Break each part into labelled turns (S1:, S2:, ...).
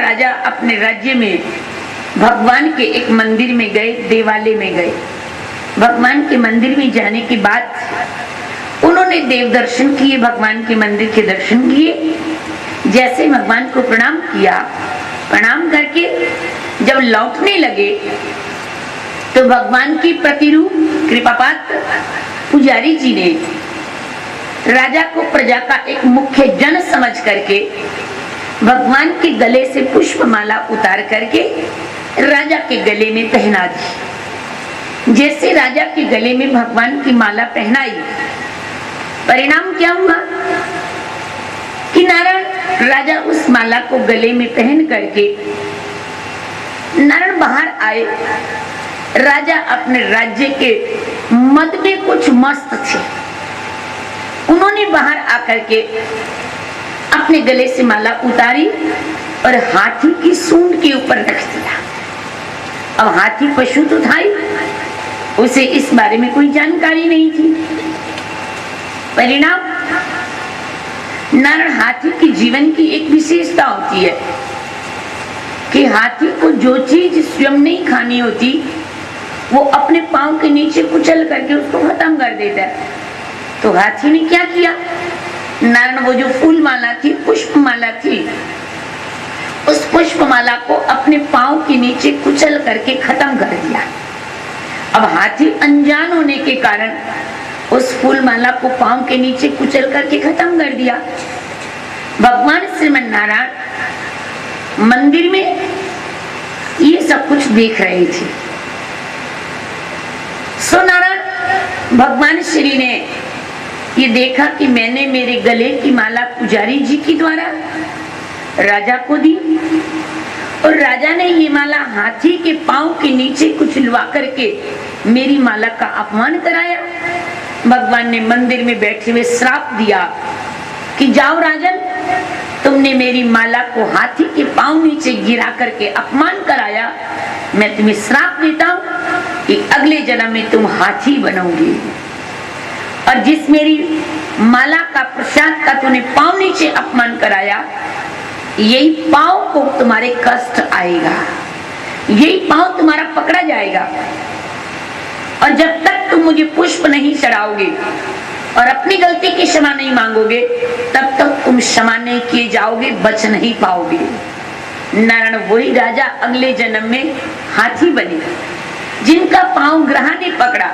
S1: राजा अपने राज्य में भगवान के एक मंदिर में गए, देवालय में गए। भगवान के मंदिर में जाने के बाद उन्होंने देव दर्शन किए, भगवान के मंदिर के दर्शन किए। जैसे भगवान को प्रणाम किया, प्रणाम करके जब लौटने लगे तो भगवान की प्रतिरूप कृपापात्र पुजारी जी ने राजा को प्रजा का एक मुख्य जन समझ करके भगवान के गले से पुष्पमाला उतार करके राजा के गले में पहना दी। जैसे राजा के गले में भगवान की माला पहनाई, परिणाम क्या हुआ कि नारायण राजा उस माला को गले में पहन करके नारायण बाहर आए। राजा अपने राज्य के मद में कुछ मस्त थे। उन्होंने बाहर आकर के अपने गले से माला उतारी और हाथी की सूंड के ऊपर रख दिया। अब हाथी पशु तो था ही, उसे इस बारे में कोई जानकारी नहीं थी। परिणाम नारायण हाथी के जीवन की एक विशेषता होती है कि हाथी को जो चीज स्वयं नहीं खानी होती वो अपने पांव के नीचे कुचल करके उसको खत्म कर देता है। तो हाथी ने क्या किया, नारायण वो जो फूल माला थी, पुष्प माला थी, उस पुष्प माला को अपने पांव के नीचे कुचल करके खत्म कर दिया। अब हाथी अनजान होने के कारण उस फूल माला को पांव के नीचे कुचल करके खत्म कर दिया। भगवान श्रीमन नारायण मंदिर में ये सब कुछ देख रहे थे। सो नारायण भगवान श्री ने ये देखा कि मैंने मेरे गले की माला पुजारी जी के द्वारा राजा को दी और राजा ने ये माला हाथी के पांव के नीचे कुचलवा करके मेरी माला का अपमान कराया। भगवान ने मंदिर में बैठे हुए श्राप दिया कि जाओ राजन, तुमने मेरी माला को हाथी के पांव नीचे गिरा करके अपमान कराया। मैं तुम्हें श्राप देता हूं कि अगले जन्म में तुम हाथी बनोगे और जिस मेरी माला का प्रसाद का तूने पांव नीचे अपमान कराया, यही पांव को तुम्हारे कष्ट आएगा, यही पांव तुम्हारा पकड़ा जाएगा। और जब तक तुम मुझे पुष्प नहीं चढ़ाओगे और अपनी गलती की क्षमा नहीं मांगोगे, तब तक तुम क्षमा नहीं किए जाओगे, बच नहीं पाओगे। नारायण वही राजा अगले जन्म में हाथी बने जिनका पांव ग्रह ने पकड़ा।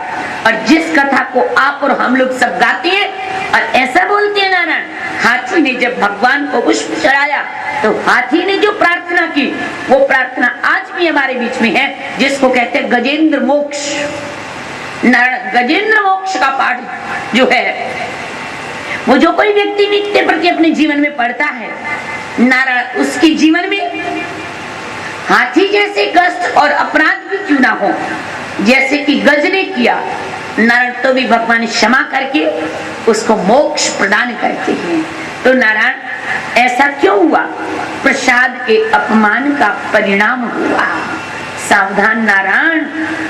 S1: और जिस कथा को आप और हम लोग सब गाते हैं और ऐसा बोलते हैं, नारायण हाथी ने जब भगवान को पुष्प चढ़ाया तो हाथी ने जो प्रार्थना की वो प्रार्थना आज भी हमारे बीच में है, जिसको कहते हैं गजेंद्र मोक्ष। नारायण गजेंद्र मोक्ष का पाठ जो है वो जो कोई व्यक्ति नित्य प्रति अपने जीवन में पढ़ता है, नारायण उसके जीवन में हाथी जैसे कष्ट और अपराध भी क्यों ना हो, जैसे कि गज ने किया, नारायण तो भी भगवान क्षमा करके उसको मोक्ष प्रदान करते हैं। तो नारायण ऐसा क्यों हुआ, प्रसाद के अपमान का परिणाम हुआ। सावधान नारायण,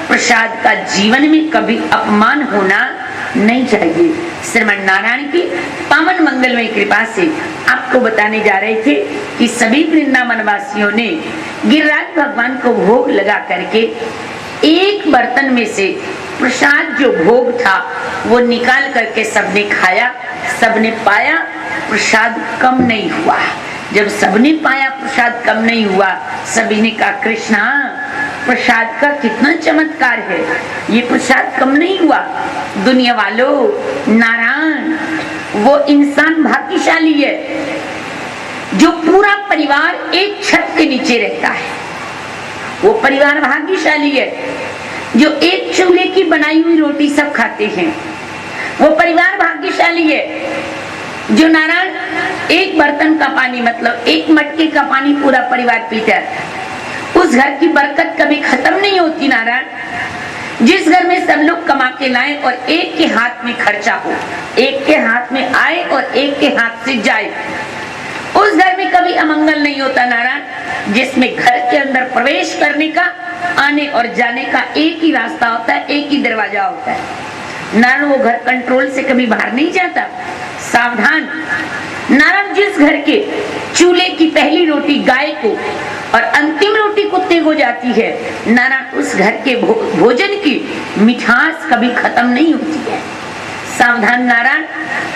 S1: प्रसाद का जीवन में कभी अपमान होना नहीं चाहिए। श्रीमन नारायण की पावन मंगलमय कृपा से आपको बताने जा रहे थे कि सभी वृंदावन वासियों ने गिरिराज भगवान को भोग लगा करके एक बर्तन में से प्रसाद जो भोग था वो निकाल करके सबने खाया, सबने पाया प्रसाद कम नहीं हुआ। जब सबने पाया प्रसाद कम नहीं हुआ, सभी ने कहा कृष्णा प्रसाद का कितना चमत्कार है, ये प्रसाद कम नहीं हुआ। दुनिया वालों, नारायण वो इंसान भाग्यशाली है जो पूरा परिवार एक छत के नीचे रहता है। वो परिवार भाग्यशाली है जो एक चूल्हे की बनाई हुई रोटी सब खाते हैं। वो परिवार भाग्यशाली है जो नारायण एक बर्तन का पानी मतलब एक मटके का पानी पूरा परिवार पीता है। उस घर की बरकत कभी खत्म नहीं होती नारायण। जिस घर में सब लोग कमा के लाए और एक के हाथ में खर्चा हो, एक के हाथ में आए और एक के हाथ से जाए, उस घर में कभी अमंगल नहीं होता नारायण। जिसमें घर के अंदर प्रवेश करने का, आने और जाने का एक ही रास्ता होता है, एक ही दरवाजा होता है नारायण। वो घर कंट्रोल से कभी बाहर नहीं जाता। सावधान, नारायण जिस घर के चूल्हे की पहली रोटी गाय को और अंतिम रोटी कुत्ते को जाती है, नारायण उस घर के भोजन की मिठास कभी खत्म नहीं होती है। सावधान नारायण,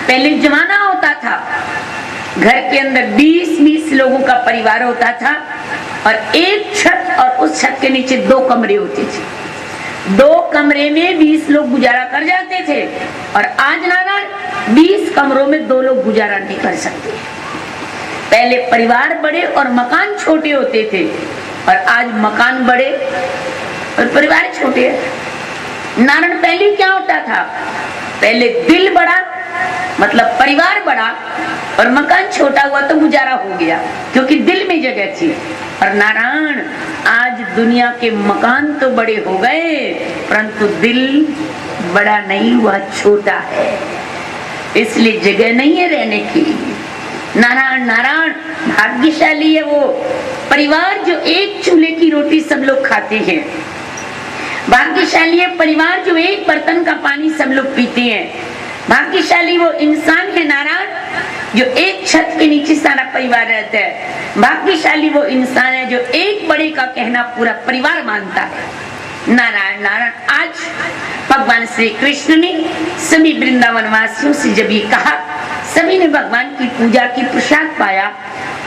S1: पहले जमाना होता था, घर के अंदर 20-20 लोगों का परिवार होता था और एक छत और उस छत के नीचे 2 कमरे होते थे। 2 कमरे में 20 लोग गुजारा कर जाते थे और आज नारायण 20 कमरों में 2 लोग गुजारा नहीं कर सकते। पहले परिवार बड़े और मकान छोटे होते थे और आज मकान बड़े और परिवार छोटे हैं। नारायण पहले क्या होता था? पहले दिल बड़ा मतलब परिवार बड़ा और मकान छोटा हुआ तो गुजारा हो गया क्योंकि दिल में जगह थी। और नारायण आज दुनिया के मकान तो बड़े हो गए परंतु दिल बड़ा नहीं हुआ, छोटा है, इसलिए जगह नहीं है रहने की। नारायण नारायण भाग्यशाली है वो परिवार जो एक चूल्हे की रोटी सब लोग खाते हैं। भाग्यशाली है परिवार जो एक बर्तन का पानी सब लोग पीते हैं। भाग्यशाली वो इंसान है नारायण जो एक छत के नीचे सारा परिवार रहता है। भाग्यशाली वो इंसान है जो एक बड़े का कहना पूरा परिवार मानता है। नारायण नारायण, आज भगवान श्री कृष्ण ने सभी वृंदावन वासियों से जब ये कहा, सभी ने भगवान की पूजा की प्रसाद पाया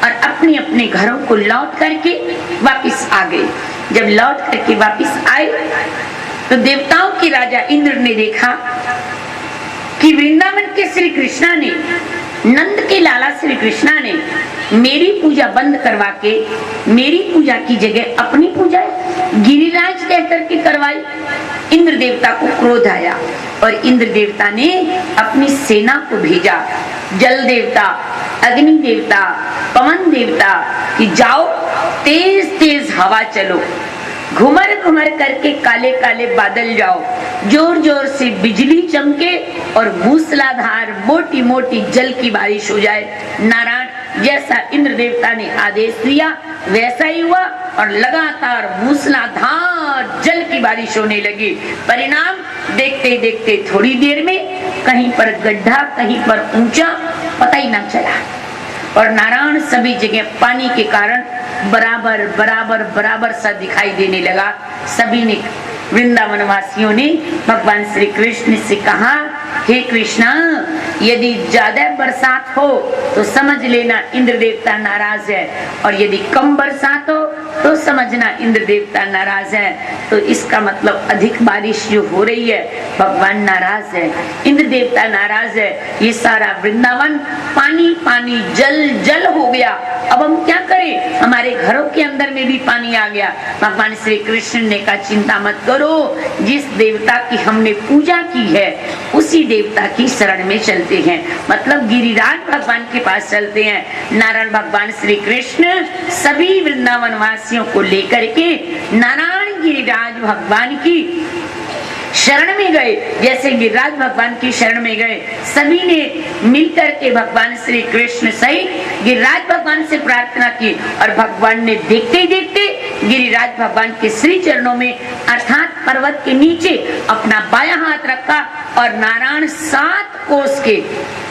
S1: और अपने अपने घरों को लौट करके वापिस आ गए। जब लौट करके वापिस आए तो देवताओं के राजा इंद्र ने देखा कि वृंदावन के श्री कृष्णा ने, नंद के लाला श्री कृष्णा ने मेरी पूजा बंद करवा के मेरी पूजा की जगह अपनी पूजा गिरिराज कह करके करवाई। इंद्र देवता को क्रोध आया और इंद्र देवता ने अपनी सेना को भेजा, जल देवता, अग्नि देवता, पवन देवता कि जाओ तेज तेज हवा चलो, घुमर घुमर करके काले काले बादल जाओ, जोर जोर से बिजली चमके और मूसलाधार मोटी मोटी जल की बारिश हो जाए। नारायण जैसा इंद्र देवता ने आदेश दिया वैसा ही हुआ और लगातार मूसलाधार जल की बारिश होने लगी। परिणाम देखते देखते थोड़ी देर में कहीं पर गड्ढा कहीं पर ऊंचा, पता ही ना चला। और नारायण सभी जगह पानी के कारण बराबर बराबर बराबर सा दिखाई देने लगा। सभी ने, वृंदावन वासियों ने भगवान श्री कृष्ण से कहा, हे कृष्णा, यदि ज्यादा बरसात हो तो समझ लेना इंद्र देवता नाराज है और यदि कम बरसात हो तो समझना इंद्र देवता नाराज है। तो इसका मतलब अधिक बारिश जो हो रही है भगवान नाराज है, इंद्र देवता नाराज है। ये सारा वृंदावन पानी पानी जल जल हो गया। अब हम क्या करें? हमारे घरों के अंदर में भी पानी आ गया। भगवान श्री कृष्ण ने कहा, चिंता मत करो, जिस देवता की हमने पूजा की है उसी देवता की शरण में चलते हैं, मतलब गिरिराज भगवान के पास चलते हैं। नारायण भगवान श्री कृष्ण सभी वृंदावन वासियों को लेकर के नारायण गिरिराज भगवान की शरण में गए। जैसे गिरिराज भगवान की शरण में गए, सभी ने मिलकर के भगवान श्री कृष्ण सहित गिरिराज भगवान से प्रार्थना की और भगवान ने देखते ही देखते गिरिराज भगवान के श्री चरणों में अर्थात पर्वत के नीचे अपना बायां हाथ रखा और नारायण 7 कोस के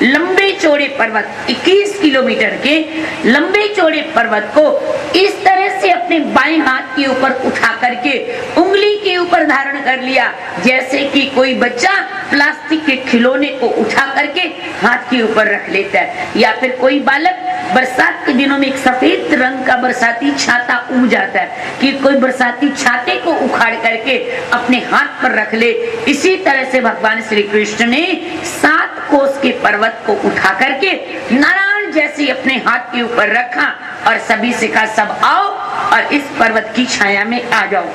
S1: लंबे चौड़े पर्वत, 21 किलोमीटर के लंबे चौड़े पर्वत को इस तरह से अपने बाएं हाथ के ऊपर उठा करके उंगली के ऊपर धारण कर लिया, जैसे कि कोई बच्चा प्लास्टिक के खिलौने को उठा करके हाथ के ऊपर रख लेता है, या फिर कोई बालक बरसात के दिनों में एक सफेद रंग का बरसाती छाता उग जाता है कि कोई बरसाती छाते को उखाड़ करके अपने हाथ पर रख ले। इसी तरह से भगवान श्री कृष्ण ने 7 कोस के पर्वत को उठा करके नारायण जैसे अपने हाथ के ऊपर रखा और सभी से कहा, सब आओ और इस पर्वत की छाया में आ जाओ।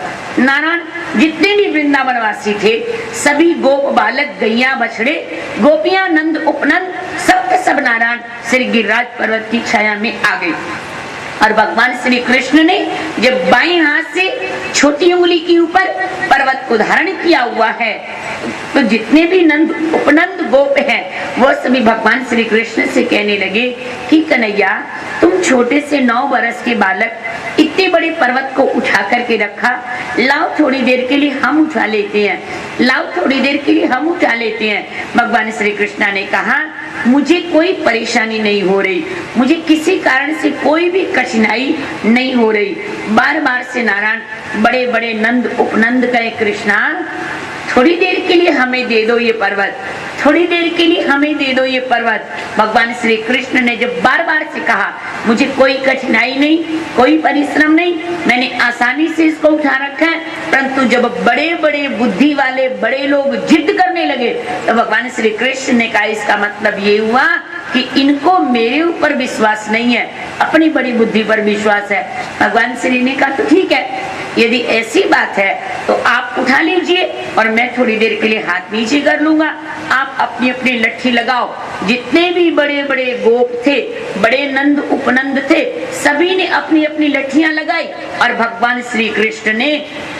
S1: नारायण जितने भी वृंदावन वासी थे सभी गोप बालक, गैया, बछड़े, गोपियां, नंद, उपनंद, सब नारायण श्री गिरिराज पर्वत की छाया में आ गए। और भगवान श्री कृष्ण ने जब बाएं हाथ से छोटी उंगली के ऊपर पर्वत को धारण किया हुआ है तो जितने भी नंद, उपनंद, गोप हैं वो सभी भगवान श्री कृष्ण से कहने लगे कि कन्हैया, तुम छोटे से 9 वर्ष के बालक इतने बड़े पर्वत को उठा करके रखा, लाओ थोड़ी देर के लिए हम उठा लेते हैं, लाओ थोड़ी देर के लिए हम उठा लेते हैं। भगवान श्री कृष्ण ने कहा मुझे कोई परेशानी नहीं हो रही, मुझे किसी कारण से कोई भी कठिनाई नहीं हो रही। बार बार से नारायण बड़े बड़े नंद उपनंद कहे, कृष्णा थोड़ी देर के लिए हमें दे दो ये पर्वत, थोड़ी देर के लिए हमें दे दो ये पर्वत। भगवान श्री कृष्ण ने जब बार बार से कहा मुझे कोई कठिनाई नहीं, कोई परिश्रम नहीं, मैंने आसानी से इसको उठा रखा है, परंतु जब बड़े बड़े बुद्धि वाले बड़े लोग जिद करने लगे तो भगवान श्री कृष्ण ने कहा इसका मतलब ये हुआ कि इनको मेरे ऊपर विश्वास नहीं है, अपनी बड़ी बुद्धि पर विश्वास है। भगवान श्री ने कहा तो ठीक है, यदि ऐसी बात है तो आप उठा लीजिए और मैं थोड़ी देर के लिए हाथ नीचे कर लूंगा, आप अपनी अपनी लट्ठी लगाओ। जितने भी बड़े बड़े गोप थे, बड़े नंद उपनंद थे, सभी ने अपनी अपनी लट्ठियां लगाई और भगवान श्री कृष्ण ने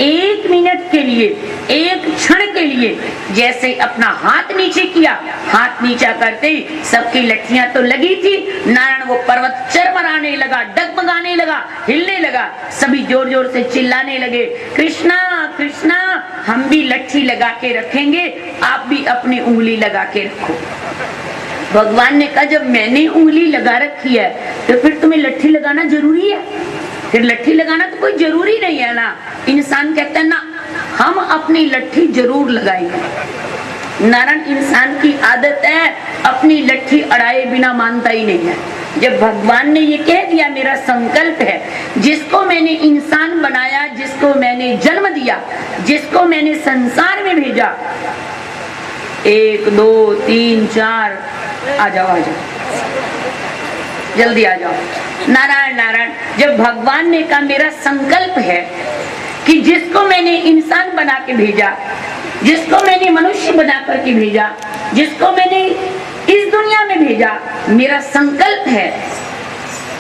S1: 1 मिनट के लिए, 1 क्षण के लिए जैसे अपना हाथ नीचे किया, हाथ नीचा करते ही सबकी लट्ठियां तो लगी थी, नारायण वो पर्वत चरमराने लगा, डगमगाने लगा, हिलने लगा, सभी जोर जोर से चिल्लाने लगे, कृष्णा कृष्णा हम भी लट्ठी लगा के रखेंगे, आप भी अपनी उंगली लगा के रखो। भगवान ने कहा जब मैंने उंगली लगा रखी है तो फिर तुम्हें लट्ठी लगाना जरूरी है? फिर लट्ठी लगाना तो कोई जरूरी नहीं है ना। इंसान कहता है ना हम अपनी लट्ठी जरूर लगाएंगे। नारायण इंसान की आदत है अपनी लट्ठी अड़ाए बिना मानता ही नहीं है। जब भगवान ने ये कह दिया मेरा संकल्प है, जिसको मैंने इंसान बनाया, जिसको मैंने जन्म दिया, जिसको मैंने संसार में भेजा, 1 2 3 4 आ जाओ आ जाओ, जल्दी आ जाओ। नारायण नारायण, जब भगवान ने कहा मेरा संकल्प है कि जिसको मैंने इंसान बना के भेजा, जिसको मैंने मनुष्य बना करके भेजा, जिसको मैंने इस दुनिया में भेजा, मेरा संकल्प है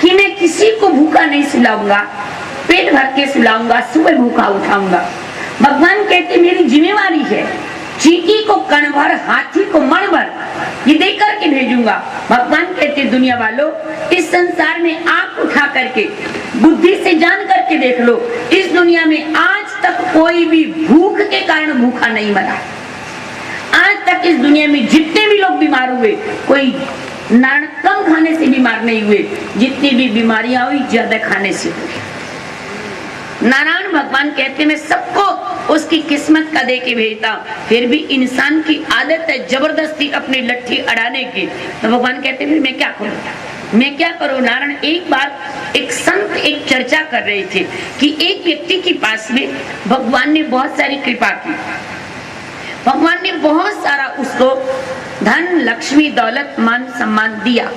S1: कि मैं किसी को भूखा नहीं सुलाऊंगा, पेट भर के सुलाऊंगा, सुबह भूखा उठाऊंगा। भगवान कहते मेरी जिम्मेवारी है, चींटी को कण भर, हाथी को मण भर ये दे करके भेजूंगा। भगवान कहते दुनिया वालों इस संसार में आंख उठा करके बुद्धि से जान करके देख लो, इस दुनिया में आज तक कोई भी भूख के कारण भूखा नहीं मरा। आज तक इस दुनिया में जितने भी लोग बीमार हुए, कोई नान कम खाने से बीमार नहीं हुए, जितनी भी बीमारियां हुई ज्यादा खाने से हुई। नारायण भगवान कहते मैं सबको उसकी किस्मत का दे के भेजता हूं, फिर भी इंसान की आदत है जबरदस्ती अपनी लट्ठी अड़ाने की। तो भगवान कहते फिर मैं क्या करूं, मैं क्या करूं। नारायण एक बार एक संत एक चर्चा कर रहे थे कि एक व्यक्ति के पास में भगवान ने बहुत सारी कृपा की, भगवान ने बहुत सारा उसको धन लक्ष्मी दौलत मान सम्मान दिया।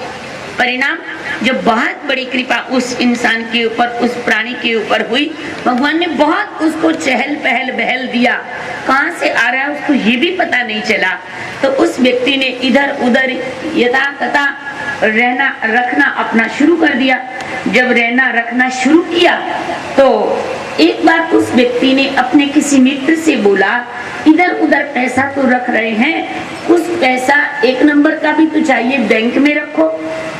S1: परिणाम जब बहुत बड़ी कृपा उस इंसान के ऊपर, उस प्राणी के ऊपर हुई, भगवान ने बहुत उसको चहल पहल बहल दिया, कहां से आ रहा है उसको ये भी पता नहीं चला। तो उस व्यक्ति ने इधर उधर यथा तथा रहना रखना अपना शुरू कर दिया। जब रहना रखना शुरू किया तो एक बार उस व्यक्ति ने अपने किसी मित्र से बोला इधर उधर पैसा तो रख रहे हैं, कुछ पैसा 1 नंबर का भी तो चाहिए, बैंक में रखो।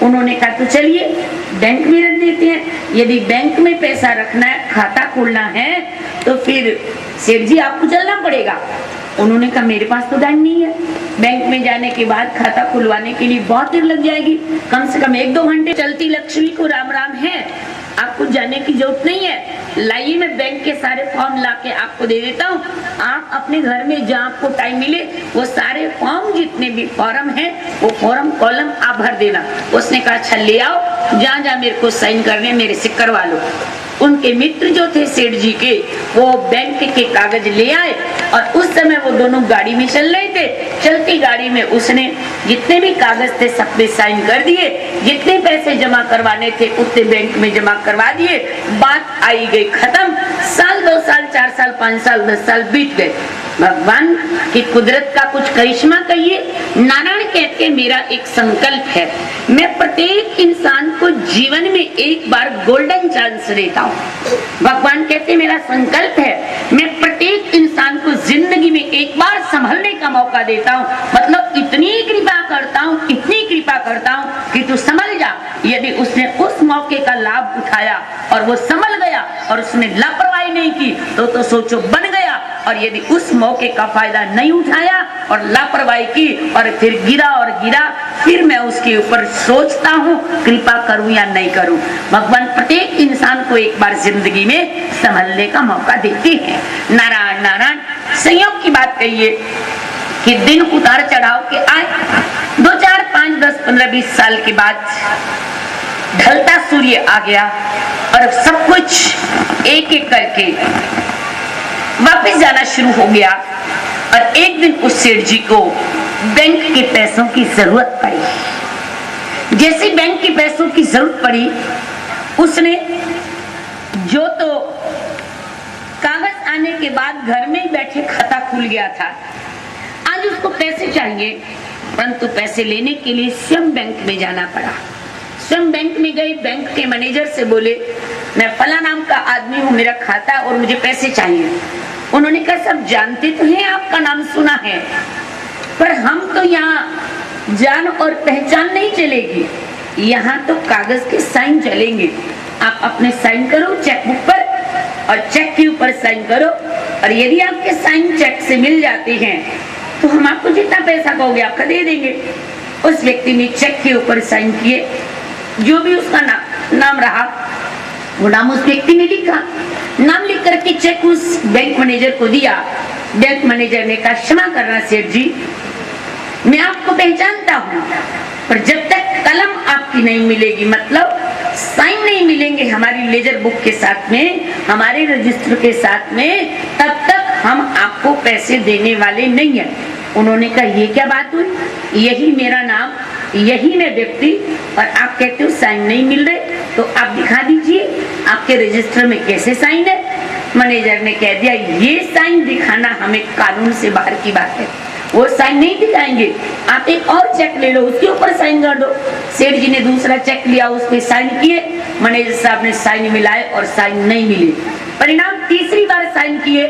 S1: उन्होंने कहा तो चलिए बैंक में रख देते हैं। यदि बैंक में पैसा रखना है, खाता खोलना है तो फिर सेठ जी आपको चलना पड़ेगा। उन्होंने कहा मेरे पास तो बैंक नहीं है, बैंक में जाने के बाद खाता खुलवाने के लिए बहुत देर लग जाएगी, कम से कम 1-2 घंटे। चलती लक्ष्मी को राम राम है, आपको जाने की जरूरत नहीं है, लाइए मैं बैंक के सारे फॉर्म लाके आपको दे देता हूँ, आप अपने घर में जहाँ आपको टाइम मिले वो सारे फॉर्म जितने भी फॉर्म हैं वो फॉर्म कॉलम आप भर देना। उसने कहा अच्छा ले आओ, जहाँ जहाँ मेरे को साइन करने मेरे से करवा लो। उनके मित्र जो थे सेठ जी के, वो बैंक के कागज ले आए और उस समय वो दोनों गाड़ी में चल रहे थे। चलती गाड़ी में उसने जितने भी कागज थे सब पे साइन कर दिए, जितने पैसे जमा करवाने थे उतने बैंक में जमा करवा दिए। बात आई गई खत्म। साल 2 साल 4 साल 5 साल 10 साल बीत गए। भगवान की कुदरत का कुछ करिश्मा कहिए। नारायण कहते मेरा एक संकल्प है, मैं प्रत्येक इंसान को जीवन में एक बार गोल्डन चांस देता हूँ। भगवान कहते मेरा संकल्प है, मैं प्रत्येक इंसान को जिंदगी में एक बार संभलने का मौका देता हूँ। मतलब इतनी कृपा करता हूँ, इतनी कृपा करता हूँ कि तू संभल जा। यदि उसने उस मौके का लाभ उठाया और वो संभल गया और उसने लापरवाही नहीं की तो सोचो बन गया। और यदि उस मौके का फायदा नहीं उठाया और लापरवाही की और फिर गिरा और गिरा, फिर मैं उसके ऊपर सोचता हूँ कृपा करूं या नहीं करूं। भगवान प्रत्येक इंसान को एक बार जिंदगी में संभलने का मौका देते हैं। नारायण नारायण। संयोग की बात कहिए कि दिन उतार चढ़ाव के आए, 2, 4, 5, 10, 15, 20 साल के बाद ढलता सूर्य आ गया और सब कुछ एक एक करके वापस जाना शुरू हो गया। और एक दिन उस सेठ जी को बैंक के पैसों की जरूरत पड़ी। जैसे बैंक के पैसों की जरूरत पड़ी, उसने जो तो कागज आने के बाद घर में ही बैठे खाता खुल गया था, आज उसको पैसे चाहिए, परंतु पैसे लेने के लिए स्वयं बैंक में जाना पड़ा। स्वयं बैंक में गए, बैंक के मैनेजर से बोले मैं फला नाम का आदमी हूँ, मेरा खाता और मुझे पैसे चाहिए। उन्होंने कहा सब जानते तो हैं, आपका नाम सुना है, पर हम तो यहाँ जान और पहचान नहीं चलेगी, यहाँ तो कागज के साइन चलेंगे। आप अपने साइन करो चेकबुक पर और चेक के ऊपर साइन करो, और यदि आपके साइन चेक से मिल जाते हैं तो हम आपको जितना पैसा कहोगे आपका दे देंगे। उस व्यक्ति ने चेक के ऊपर साइन किए, जो भी उसका नाम रहा वो नाम उस व्यक्ति ने लिखा। नाम लिख करके चेक उस बैंक मैनेजर को दिया। बैंक मैनेजर ने कहा क्षमा करना सेठ जी, मैं आपको पहचानता हूँ, पर जब तक कलम आपकी नहीं मिलेगी, मतलब साइन नहीं मिलेंगे हमारी लेजर बुक के साथ में, हमारे रजिस्टर के साथ में, तब तक हम आपको पैसे देने वाले नहीं हैं। उन्होंने कहा ये क्या बात हुई, यही मेरा नाम, यही मैं व्यक्ति, और आप कहते हो साइन नहीं मिल रहे, तो आप दिखा दीजिए आपके रजिस्टर में कैसे साइन है। मैनेजर ने कह दिया ये साइन दिखाना हमें कानून से बाहर की बात है, वो साइन नहीं दिखाएंगे, आप एक और चेक ले लो उसके ऊपर साइन कर दो। सेठ जी ने दूसरा चेक लिया, उस पे साइन किए, मैनेजर साहब ने साइन मिलाए और साइन नहीं मिले। परिणाम तीसरी बार साइन किए,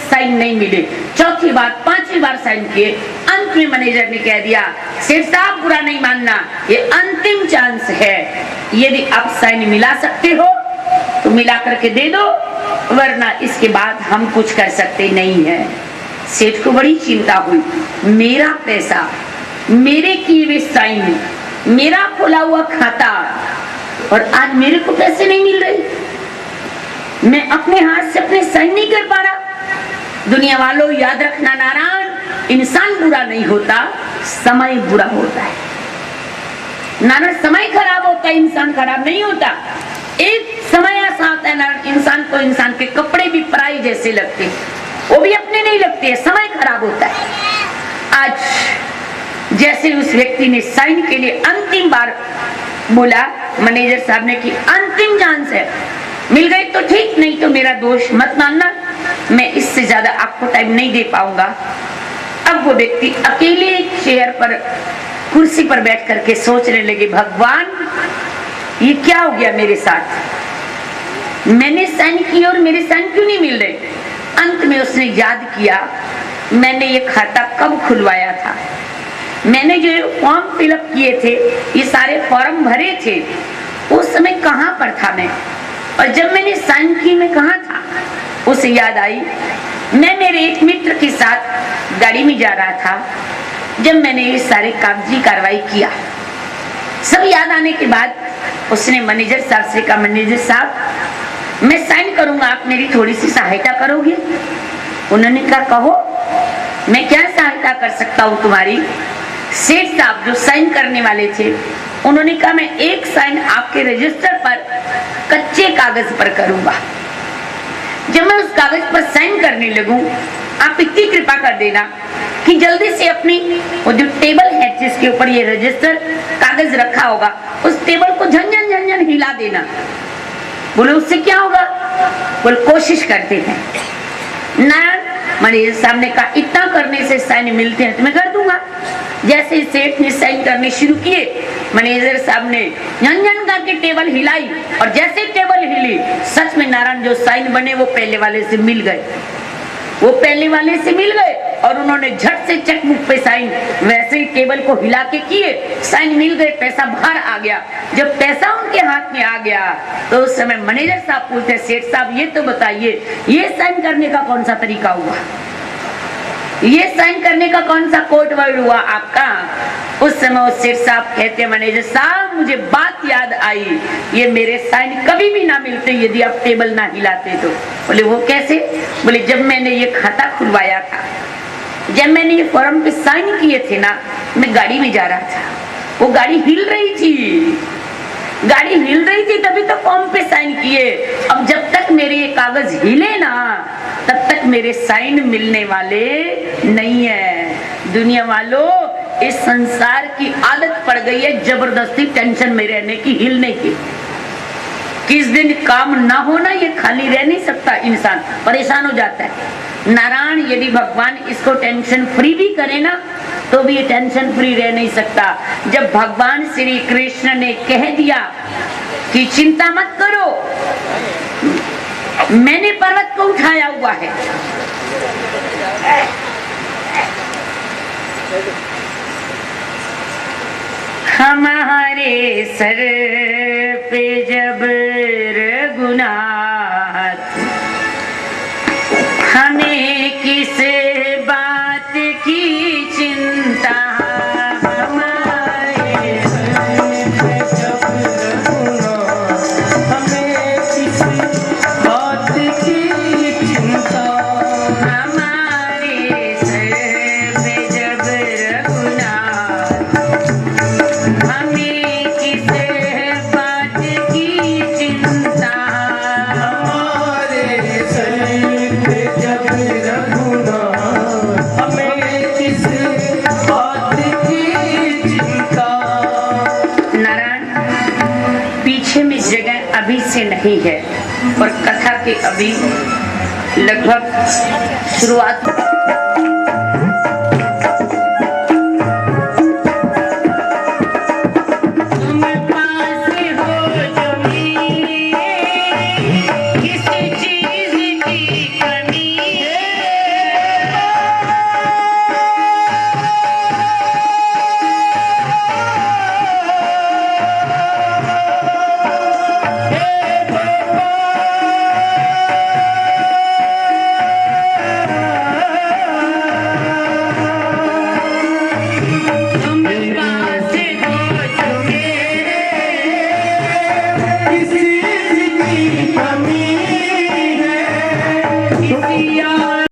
S1: साइन नहीं मिले, चौथी बार, पांचवी बार साइन किए। अंत में मैनेजर ने कह दिया सेठ साहब बुरा नहीं मानना, ये अंतिम चांस है, यदि आप साइन मिला सकते हो तो मिला करके दे दो, वरना इसके बाद हम कुछ कर सकते नहीं है। सेठ को बड़ी चिंता हुई, मेरा पैसा, मेरे किए हुए साइन, मेरा खोला हुआ खाता, और आज मेरे को पैसे नहीं मिल रहे, मैं अपने हाथ से अपने साइन नहीं कर पा रहा। दुनिया वालों याद रखना नारायण, इंसान बुरा नहीं होता, समय बुरा होता है। नारायण समय खराब होता है, इंसान खराब नहीं होता। एक समय ऐसा आता है नारायण, इंसान को इंसान के कपड़े भी पराई जैसे लगते, वो भी अपने नहीं लगते, समय खराब होता है। आज जैसे उस व्यक्ति ने साइन के लिए अंतिम बार बोला, मैनेजर साहब ने कि अंतिम चांस है, मिल गई तो ठीक, नहीं तो मेरा दोष मत मानना, मैं इससे ज्यादा आपको टाइम नहीं दे पाऊंगा। अब वो व्यक्ति अकेले चेयर पर, कुर्सी पर बैठ करके सोचने लगे, भगवान ये क्या हो गया मेरे साथ, मैंने साइन किया और मेरे साइन क्यों नहीं मिल रहे। अंत में उसने याद किया, मैंने ये खाता कब खुलवाया था, मैंने जो फॉर्म फिलअप किए थे, ये सारे फॉर्म भरे थे, उस समय कहाँ पर था मैं, और जब मैंने साइन की मैं कहाँ था। उसे याद आई, मैं मेरे एक मित्र के साथ गाड़ी में जा रहा था, जब मैंने ये सारे कागजी कार्रवाई किया। सब याद आने के बाद उसने मैनेजर साहब से कहा, मैनेजर साहब मैं साइन करूंगा, आप मेरी थोड़ी सी सहायता करोगे। उन्होंने कहा कहो, मैं क्या सहायता कर सकता हूँ तुम्हारी। सेठ साहब जो साइन करने वाले थे, उन्होंने कहा मैं एक साइन आपके रजिस्टर पर कच्चे कागज पर करूंगा, जब मैं उस कागज पर साइन करने लगूं, आप इतनी कृपा कर देना कि जल्दी से अपनी वो जो टेबल है जिसके ऊपर ये रजिस्टर कागज रखा होगा, उस टेबल को झंझन झंझन हिला देना। बोले उससे क्या होगा, बोले कोशिश करते हैं। नारायण मैनेजर साहब ने कहा इतना करने से साइन मिलते हैं तो मैं कर दूंगा। जैसे सेठ ने साइन करने शुरू किए, मैनेजर साहब ने झंझन करके टेबल हिलाई, और जैसे टेबल हिली, सच में नारायण जो साइन बने वो पहले वाले से मिल गए, वो पहले वाले से मिल गए, और उन्होंने झट से चेकबुक पे साइन वैसे ही टेबल को हिला के किए, साइन मिल गए, पैसा बाहर आ गया। जब पैसा उनके हाथ में आ गया तो उस समय मैनेजर साहब पूछते, सेठ साहब ये तो बताइए ये साइन करने का कौन सा तरीका हुआ। ये साइन करने का कौन सा कोड वर्ड हुआ आपका? उस समय उस सेठ साहब कहते मैनेजर साहब मुझे बात याद आई, ये मेरे साइन कभी भी ना मिलते यदि आप टेबल ना हिलाते तो। बोले वो कैसे? बोले जब मैंने ये खाता खुलवाया था, जब मैंने ये फॉर्म पे साइन किए थे ना, मैं गाड़ी में जा रहा था, वो गाड़ी हिल रही थी, गाड़ी हिल रही थी तभी तो फॉर्म पे साइन किए। अब जब तक मेरे ये कागज हिले ना तब तक मेरे साइन मिलने वाले नहीं है। दुनिया वालों, इस संसार की आदत पड़ गई है जबरदस्ती टेंशन में रहने की, हिलने की। किस दिन काम ना होना, ये खाली रह नहीं सकता, इंसान परेशान हो जाता है। नारायण यदि भगवान इसको टेंशन फ्री भी करे ना तो भी ये टेंशन फ्री रह नहीं सकता। जब भगवान श्री कृष्ण ने कह दिया कि चिंता मत करो, मैंने पर्वत को उठाया हुआ है, हमारे सर पे जब रघुनाथ, हमें किस बात की चिंता, हमारे सर पे जब रघुनाथ, हमें किस बात की चिंता, हमारे सर पे जब रघुनाथ, हमें किस बात की चिंता, हमारे सर पे जब रघुनाथ, हमें किस बात की चिंता। नारायण, पीछे में जगह अभी से नहीं है और कथा के अभी लगभग शुरुआत